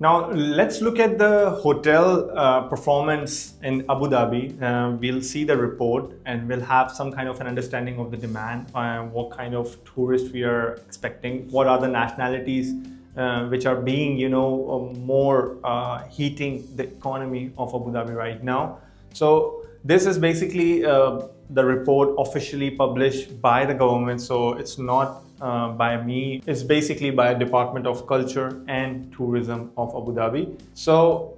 Now, let's look at the hotel performance in Abu Dhabi. We'll see the report and we'll have some kind of an understanding of the demand, what kind of tourists we are expecting, what are the nationalities which are being, more heating the economy of Abu Dhabi right now. So this is basically the report officially published by the government. So it's not by me, it's basically by Department of Culture and Tourism of Abu Dhabi. So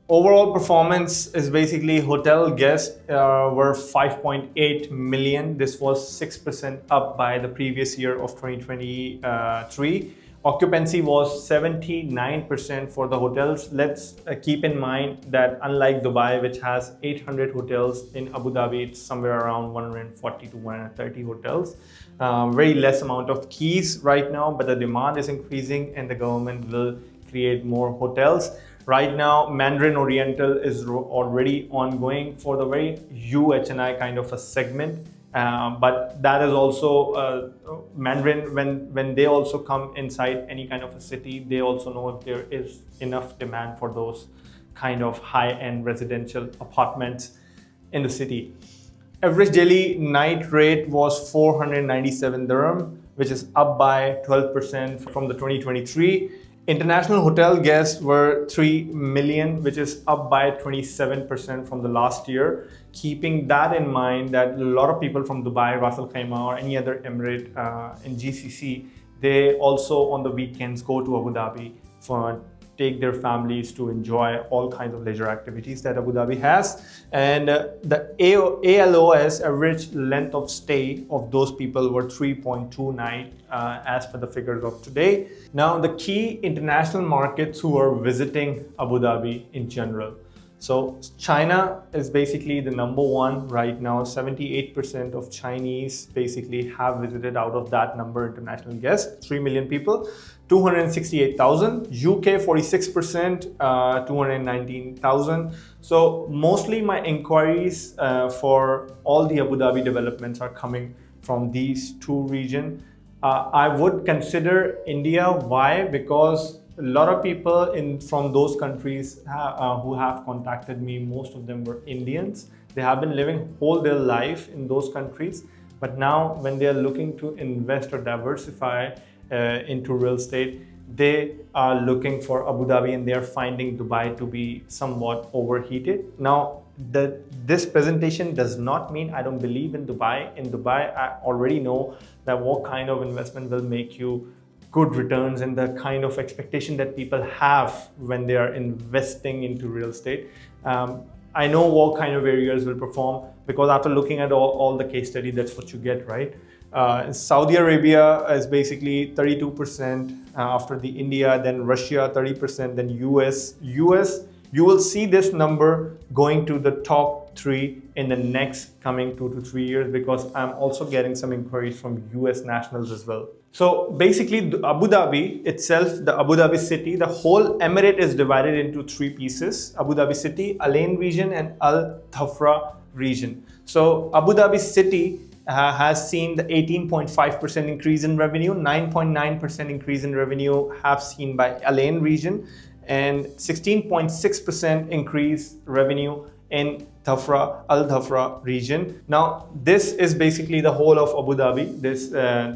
overall performance is basically hotel guests were 5.8 million. This was 6% up by the previous year of 2023. Occupancy was 79% for the hotels. Let's keep in mind that unlike Dubai, which has 800 hotels, in Abu Dhabi, it's somewhere around 140 to 130 hotels. Very less amount of keys right now, but the demand is increasing and the government will create more hotels. Right now, Mandarin Oriental is already ongoing for the very UHNI kind of a segment. But that is also Mandarin, when they also come inside any kind of a city, they also know if there is enough demand for those kind of high-end residential apartments in the city. Average daily night rate was 497 dirham, which is up by 12% from the 2023. International hotel guests were 3 million, which is up by 27% from the last year. Keeping that in mind, that a lot of people from Dubai, Ras Al Khaimah or any other emirate in GCC, they also on the weekends go to Abu Dhabi for take their families to enjoy all kinds of leisure activities that Abu Dhabi has. And the ALOS, average length of stay of those people, were 3.2 nights as per the figures of today. Now, the key international markets who are visiting Abu Dhabi in general. So China is basically the number one right now. 78% of Chinese basically have visited out of that number international guests, 3 million people, 268,000. UK 46%, 219,000. So mostly my inquiries for all the Abu Dhabi developments are coming from these two regions. I would consider India. Why? Because a lot of people from those countries who have contacted me, most of them were Indians. They have been living whole their life in those countries, but now when they are looking to invest or diversify into real estate, they are looking for Abu Dhabi and they are finding Dubai to be somewhat overheated. Now, this presentation does not mean I don't believe in Dubai. In Dubai, I already know that what kind of investment will make you good returns and the kind of expectation that people have when they are investing into real estate. I know what kind of areas will perform because after looking at all the case study, that's what you get, right? Saudi Arabia is basically 32% after the India, then Russia 30%, then US. You will see this number going to the top 3 in the next coming 2 to 3 years because I'm also getting some inquiries from US nationals as well. So basically Abu Dhabi itself, the Abu Dhabi city, the whole emirate is divided into 3 pieces: Abu Dhabi city, Al Ain region and Al Dhafra region. So Abu Dhabi city has seen the 18.5% increase in revenue, 9.9% increase in revenue have seen by Al Ain region, and 16.6% increase revenue in Al Dhafra region. Now, this is basically the whole of Abu Dhabi. There's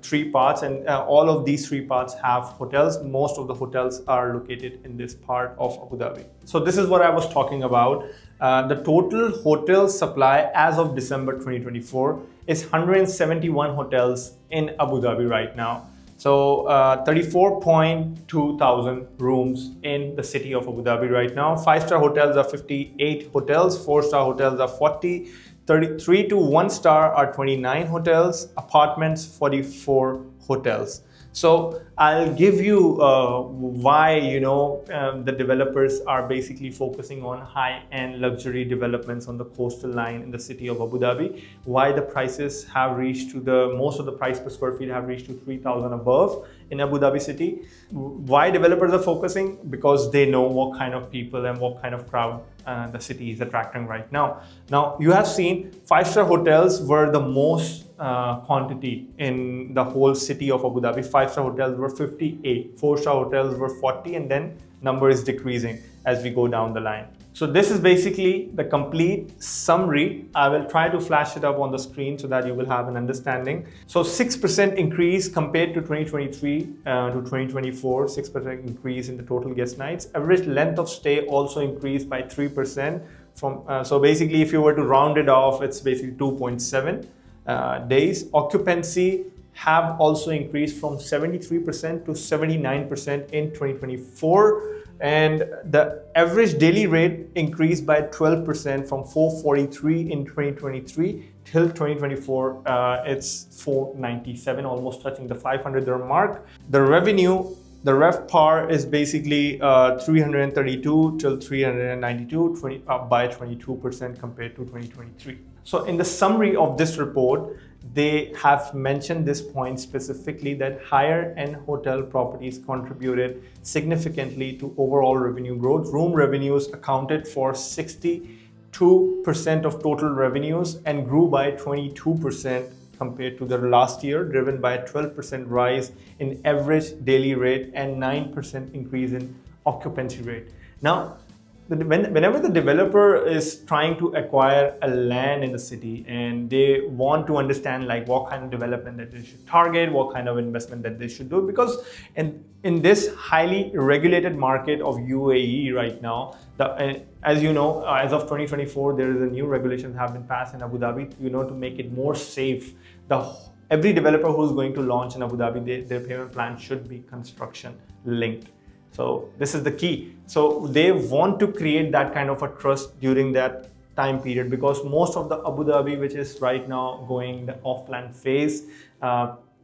3 parts, and all of these 3 parts have hotels. Most of the hotels are located in this part of Abu Dhabi. So this is what I was talking about. The total hotel supply as of December 2024 is 171 hotels in Abu Dhabi right now. So 34.2 thousand rooms in the city of Abu Dhabi right now. 5-star hotels are 58 hotels, 4-star hotels are 40, 33 to 1-star are 29 hotels, apartments 44 hotels. So I'll give you why the developers are basically focusing on high-end luxury developments on the coastal line in the city of Abu Dhabi. Why the prices have reached to most of the price per square feet have reached to 3,000 above, in Abu Dhabi city. Why developers are focusing? Because they know what kind of people and what kind of crowd the city is attracting right now. Now, you have seen 5-star hotels were the most quantity in the whole city of Abu Dhabi. 5-star hotels were 58, 4-star hotels were 40, and then number is decreasing as we go down the line. So this is basically the complete summary. I will try to flash it up on the screen so that you will have an understanding. So 6% increase compared to 2023 to 2024, 6% increase in the total guest nights. Average length of stay also increased by 3% from, so basically if you were to round it off, it's basically 2.7 days. Occupancy have also increased from 73% to 79% in 2024. And the average daily rate increased by 12% from 443 in 2023 till 2024. It's 497, almost touching the 500 dirham mark. The revenue, the RevPAR is basically 332 till 392, up by 22% compared to 2023. So in the summary of this report, they have mentioned this point specifically that higher end hotel properties contributed significantly to overall revenue growth. Room revenues accounted for 62% of total revenues and grew by 22% compared to the last year, driven by a 12% rise in average daily rate and 9% increase in occupancy rate. Now, whenever the developer is trying to acquire a land in the city and they want to understand like what kind of development that they should target, what kind of investment that they should do, because in this highly regulated market of UAE right now, as you know, as of 2024, there is a new regulation have been passed in Abu Dhabi, to make it more safe. Every developer who's going to launch in Abu Dhabi, their payment plan should be construction linked. So this is the key. So they want to create that kind of a trust during that time period, because most of the Abu Dhabi, which is right now going the off-plan phase,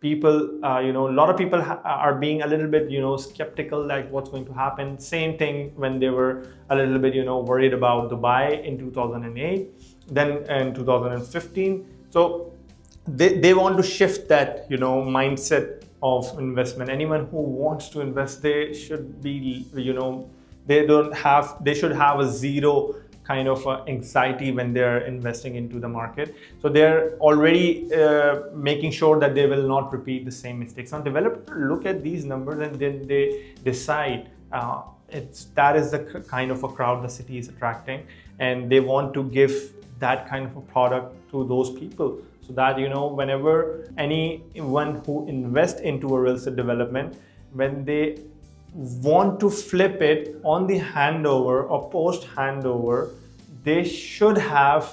people, a lot of people are being a little bit, skeptical like what's going to happen. Same thing when they were a little bit, worried about Dubai in 2008, then in 2015. So they want to shift that, mindset of investment. Anyone who wants to invest, they should be, they should have a zero kind of anxiety when they're investing into the market. So they're already making sure that they will not repeat the same mistakes. Now developers look at these numbers and then they decide that is the kind of a crowd the city is attracting, and they want to give that kind of a product to those people. So that, whenever anyone who invests into a real estate development, when they want to flip it on the handover or post handover, they should have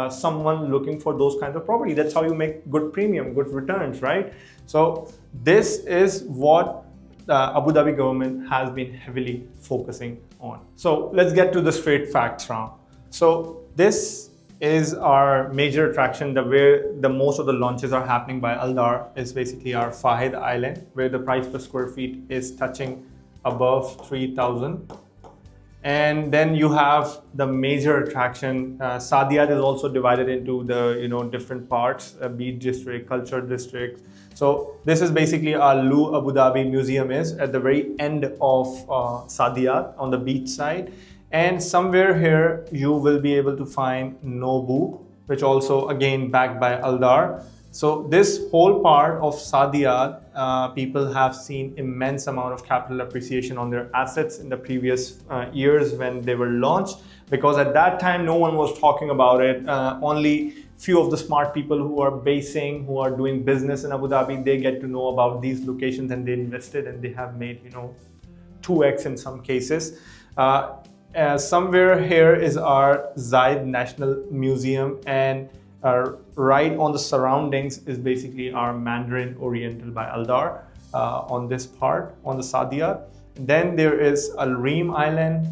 someone looking for those kinds of property. That's how you make good premium, good returns, right? So this is what the Abu Dhabi government has been heavily focusing on. So let's get to the straight facts now. So this is our major attraction, where the most of the launches are happening by Aldar, is basically our Fahid Island, where the price per square feet is touching above 3,000. And then you have the major attraction. Saadiyat is also divided into the different parts, beach district, culture district. So this is basically our Lu Abu Dhabi Museum is at the very end of Saadiyat on the beach side. And somewhere here you will be able to find Nobu, which also again backed by Aldar. So this whole part of Saadiyat, people have seen immense amount of capital appreciation on their assets in the previous years when they were launched, because at that time no one was talking about it. Only few of the smart people who are doing business in Abu Dhabi, they get to know about these locations and they invested and they have made 2x in some cases. Somewhere here is our Zayed National Museum, and right on the surroundings is basically our Mandarin Oriental by Aldar on this part, on the Saadiyat. Then there is Al Reem Island,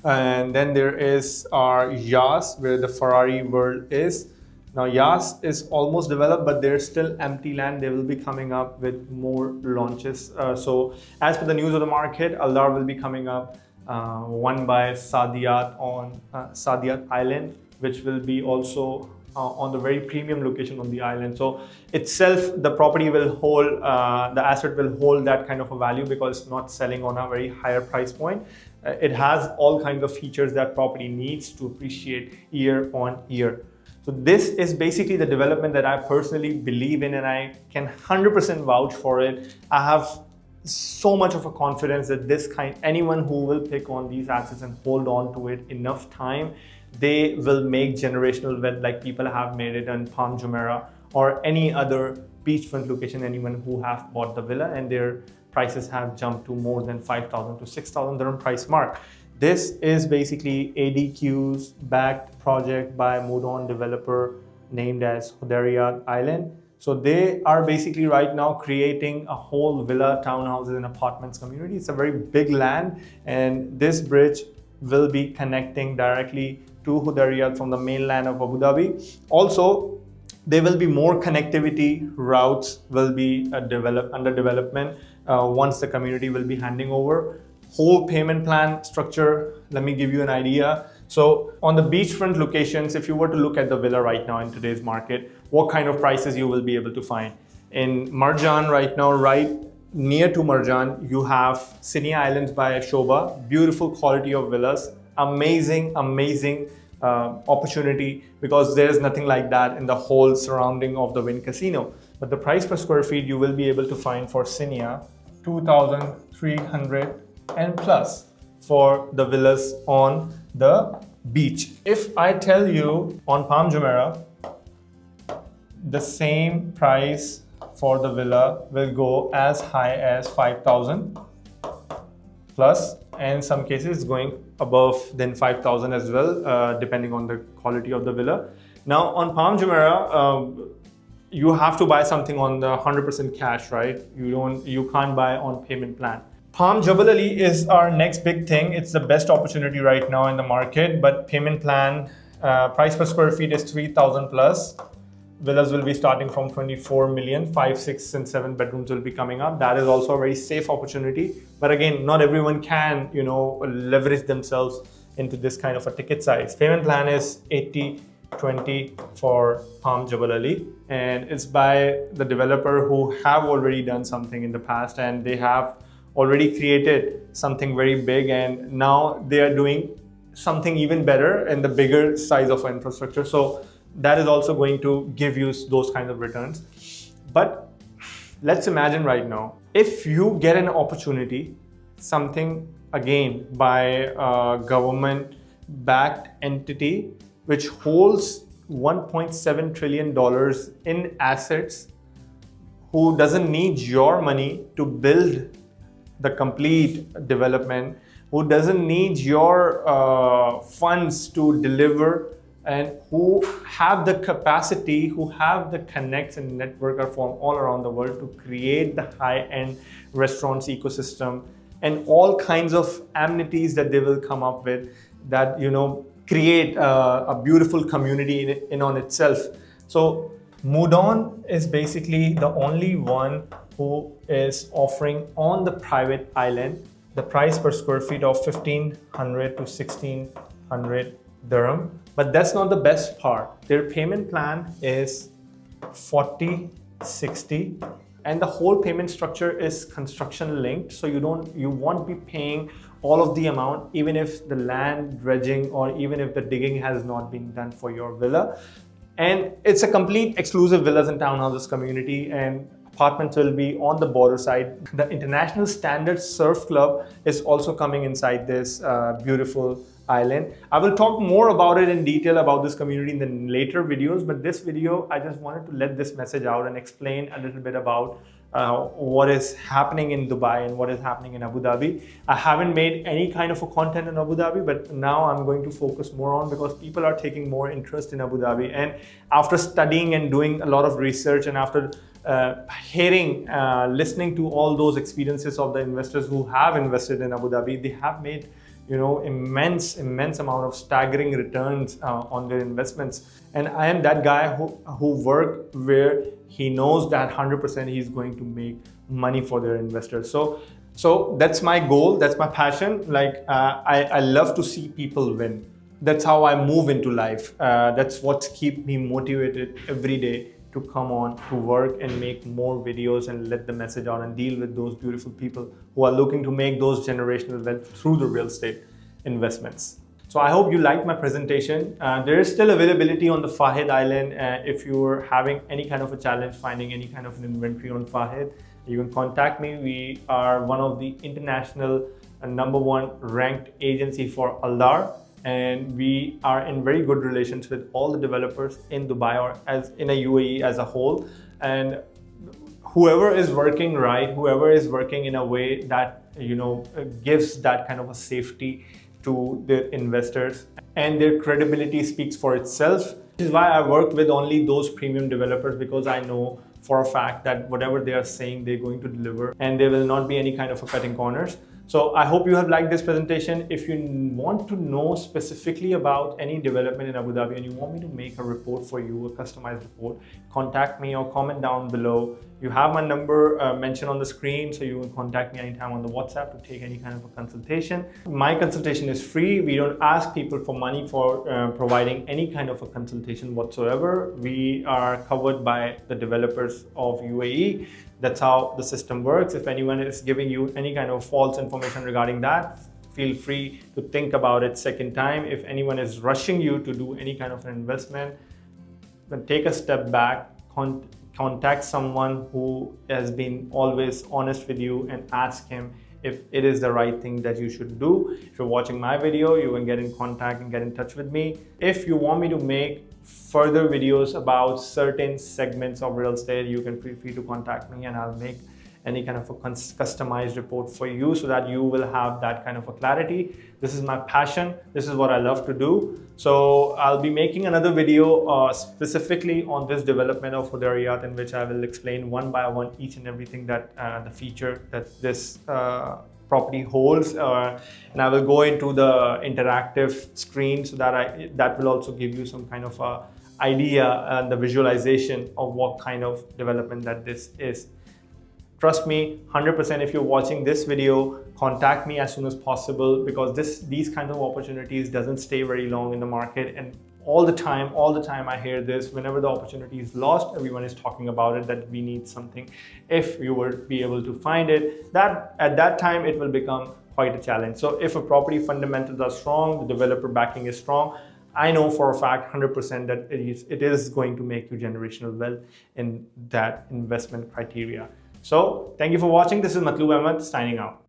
and then there is our Yas, where the Ferrari world is. Now Yas is almost developed, but there's still empty land. They will be coming up with more launches. So as per the news of the market, Aldar will be coming up one by Saadiyat on Saadiyat Island, which will be also on the very premium location on the island. So itself, the property will hold, the asset will hold that kind of a value because it's not selling on a very higher price point. It has all kinds of features that property needs to appreciate year on year. So this is basically the development that I personally believe in, and I can 100% vouch for it. I have so much of a confidence that anyone who will pick on these assets and hold on to it enough time, they will make generational wealth like people have made it in Palm Jumeirah or any other beachfront location. Anyone who have bought the villa and their prices have jumped to more than 5,000 to 6,000 dirham price mark. This is basically ADQ's backed project by Mudon developer named as Hudairiyat Island. So they are basically right now creating a whole villa, townhouses and apartments community. It's a very big land, and this bridge will be connecting directly to Hudairiyat from the mainland of Abu Dhabi. Also, there will be more connectivity routes will be under development once the community will be handing over. Whole payment plan structure, let me give you an idea. So on the beachfront locations, if you were to look at the villa right now in today's market, what kind of prices you will be able to find. In Marjan right now, right near to Marjan, you have Sinai Islands by Shoba, beautiful quality of villas, amazing opportunity, because there is nothing like that in the whole surrounding of the Wind Casino. But the price per square feet you will be able to find for Sinai, 2,300 and plus for the villas on the beach. If I tell you on Palm Jumeirah, the same price for the villa will go as high as 5,000 plus, and in some cases going above than 5,000 as well, depending on the quality of the villa. Now on Palm Jumeirah, you have to buy something on the 100% cash, right? You can't buy on payment plan. Palm Jabal Ali is our next big thing. It's the best opportunity right now in the market, but payment plan, price per square feet is 3,000 plus. Villas will be starting from 24 million, 5, 6 and 7 bedrooms will be coming up. That is also a very safe opportunity. But again, not everyone can, leverage themselves into this kind of a ticket size. Payment plan is 80-20 for Palm Jabal Ali, and it's by the developer who have already done something in the past, and they have already created something very big, and now they are doing something even better in the bigger size of infrastructure. So that is also going to give you those kinds of returns. But let's imagine right now, if you get an opportunity, something again by a government backed entity which holds $1.7 trillion in assets, who doesn't need your money to build the complete development, who doesn't need your funds to deliver, and who have the capacity, who have the connects and network are formed all around the world to create the high-end restaurants ecosystem and all kinds of amenities that they will come up with that create a beautiful community in on itself. So Mudon is basically the only one who is offering on the private island the price per square feet of 1,500 to 1,600 dirham. But that's not the best part. Their payment plan is 40-60, and the whole payment structure is construction linked. So you won't be paying all of the amount, even if the land dredging or even if the digging has not been done for your villa. And it's a complete exclusive villas and townhouses community, and apartments will be on the border side. The International Standard Surf Club is also coming inside this beautiful island. I will talk more about it in detail about this community in the later videos, but this video, I just wanted to let this message out and explain a little bit about what is happening in Dubai and what is happening in Abu Dhabi. I haven't made any kind of a content in Abu Dhabi, but now I'm going to focus more on, because people are taking more interest in Abu Dhabi. And after studying and doing a lot of research, and after listening to all those experiences of the investors who have invested in Abu Dhabi, they have made immense amount of staggering returns on their investments. And I am that guy who work where he knows that 100% he's going to make money for their investors. So that's my goal, that's my passion. Like I love to see people win. that's how I move into life. That's what's keep me motivated every day to come on to work and make more videos and let the message out and deal with those beautiful people who are looking to make those generational wealth through the real estate investments. So I hope you liked my presentation. There is still availability on the Fahid Island. If you're having any kind of a challenge finding any kind of an inventory on Fahid, you can contact me. We are one of the international #1 ranked agency for Aldar, and we are in very good relations with all the developers in Dubai or as in a UAE as a whole. And whoever is working right, whoever is working in a way that gives that kind of a safety to the investors, and their credibility speaks for itself. This is why I work with only those premium developers, because I know for a fact that whatever they are saying, they're going to deliver and there will not be any kind of a cutting corners. So I hope you have liked this presentation. If you want to know specifically about any development in Abu Dhabi and you want me to make a report for you, a customized report, contact me or comment down below. You have my number mentioned on the screen, so you can contact me anytime on the WhatsApp to take any kind of a consultation. My consultation is free. We don't ask people for money for providing any kind of a consultation whatsoever. We are covered by the developers of UAE. That's how the system works. If anyone is giving you any kind of false information regarding that, feel free to think about it second time. If anyone is rushing you to do any kind of an investment, then take a step back, contact someone who has been always honest with you and ask him if it is the right thing that you should do. If you're watching my video, you can get in contact and get in touch with me. If you want me to make further videos about certain segments of real estate, you can feel free to contact me and I'll make any kind of a customized report for you so that you will have that kind of a clarity. This is my passion. This is what I love to do. So I'll be making another video specifically on this development of Hudayriyat, in which I will explain one by one each and everything that the feature that this property holds, and I will go into the interactive screen so that that will also give you some kind of a idea and the visualization of what kind of development that this is. Trust me, 100%, if you're watching this video, contact me as soon as possible, because these kinds of opportunities doesn't stay very long in the market. And all the time I hear this, whenever the opportunity is lost, everyone is talking about it, that we need something. If you would be able to find it, that at that time it will become quite a challenge. So if a property fundamentals are strong, the developer backing is strong, I know for a fact 100% that it is going to make you generational wealth in that investment criteria. So thank you for watching. This is Matloob Ahmed signing out.